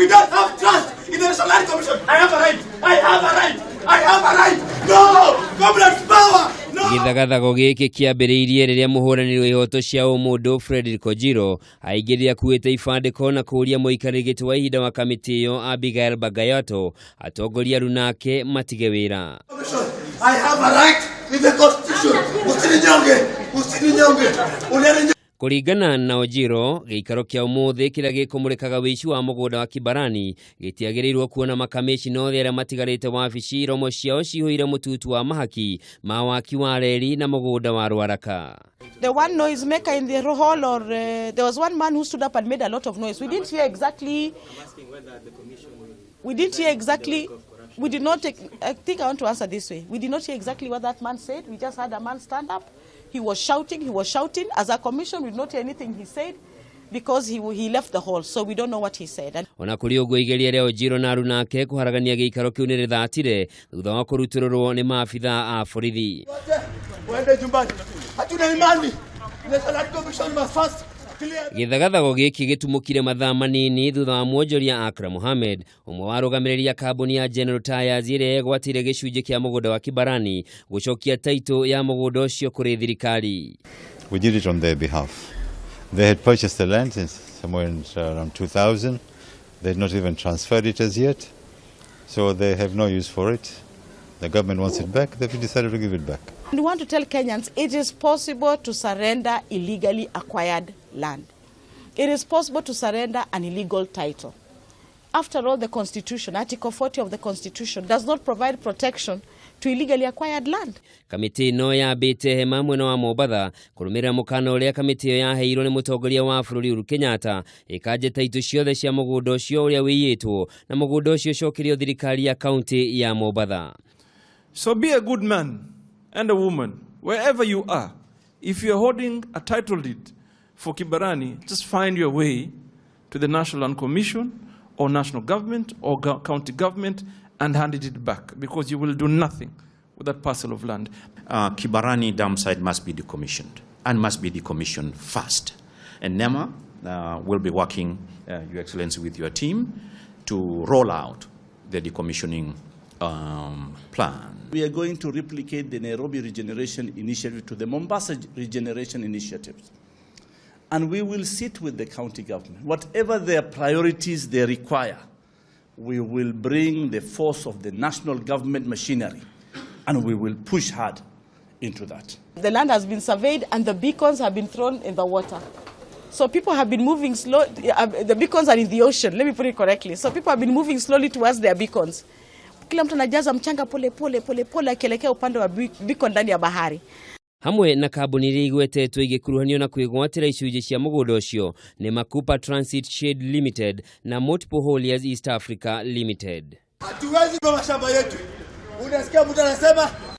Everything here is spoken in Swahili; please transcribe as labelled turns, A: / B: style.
A: We don't have trust in the National Commission. I have a right. I have a right. I have a right. No! Government's power!
B: Githagathago giki kiambiriirie riria muhuraniri wa ihoto cia umundu Frederick Ojiro aingiriria kuite ifandiko na kuria muikari gitu wa ihinda wa kamitii iyo Abigail Bagayoto atongoria runake matige wira.
A: I have a right with the constitution. Usininyonge.
B: Kuringana na Ojiro, giikaro kia umuthi kiria gikumurikaga wici wa mugunda wa Kibarani gitiagirirwo kuona Makamicina othe aria matigarite wabici iromo ciao cihuire mututu wa mahaki ma waki wa reri na mugunda wa Rwaraka.
C: The one noise maker in the hall, or there was one man who stood up and made a lot of noise. We didn't hear exactly. I'm asking whether the commission. We didn't hear exactly. We did not take. I think I want to answer this way. We did not hear exactly what that man said. We just had a man stand up. He was shouting. As a commission, we did not hear anything he said because he left the hall, so we don't know what he said.
B: Ona kuri ugo igeria Ojiro na runake kuharagania giikaro kiu ni rithatire thutha wa kurutirwo ni maafitha a borithi.
A: Wende jumbani. Hatuna imani. National Commission must first.
B: Githagathago giki gitumukire mathaa manini thutha wa mwonjoria Akra Mohammed umwe wa rũgamĩrĩri kambuni ya General Tyres ĩrĩa ĩgwatĩire gĩcunjĩ kĩa mũgũnda wa Kibarani gũcokia taito ya mũgũnda ũcio kũrĩ thirikari.
D: We did it on their behalf. They had purchased the land somewhere around 2000. They had not even transferred it as yet. So they have no use for it. The government wants it back. They've decided to give it back.
C: We want to tell Kenyans it is possible to surrender illegally acquired land. It is possible to surrender an illegal title. After all, the Constitution, Article 40 of the Constitution, does not provide protection to illegally acquired land.
B: Kamitii no yambite hema mwena wa Mombatha kurumira mukana uria kamitii iyo yaheirwo ni mutongoria wa bururi Uhuru Kenyatta ikaje taito ciothe cia mugunda ucio uria wiyitwo na mugunda ucio cokirio thirikari ya county ya Mombatha.
E: So be a good man and a woman wherever you are. If you are holding a title deed for Kibarani, just find your way to the National Land Commission or national government or county government and hand it back, because you will do nothing with that parcel of land.
F: Kibarani dam site must be decommissioned, and must be decommissioned fast. And NEMA will be working, Your Excellency, with your team to roll out the decommissioning plan.
G: We are going to replicate the Nairobi Regeneration Initiative to the Mombasa Regeneration Initiatives. And we will sit with the county government. Whatever their priorities they require, we will bring the force of the national government machinery, and we will push hard into that.
C: The land has been surveyed and the beacons have been thrown in the water. So people have been moving slow. The beacons are in the ocean, let me put it correctly. So people have been moving slowly towards their beacons. Kila mtu anajaza mchanga pole pole akielekea upande wa beacon ndani ya bahari.
B: Hamwe na kambuni iria igwetetwo igikuruhanio na kwigwatira icunjĩ cia mũgũnda ũcio ni Makupa Transit Shade Limited na Multiple Hauliers East Africa Limited.
A: Hatuwezi kwa mashamba yetu. Unasikia mtu anasema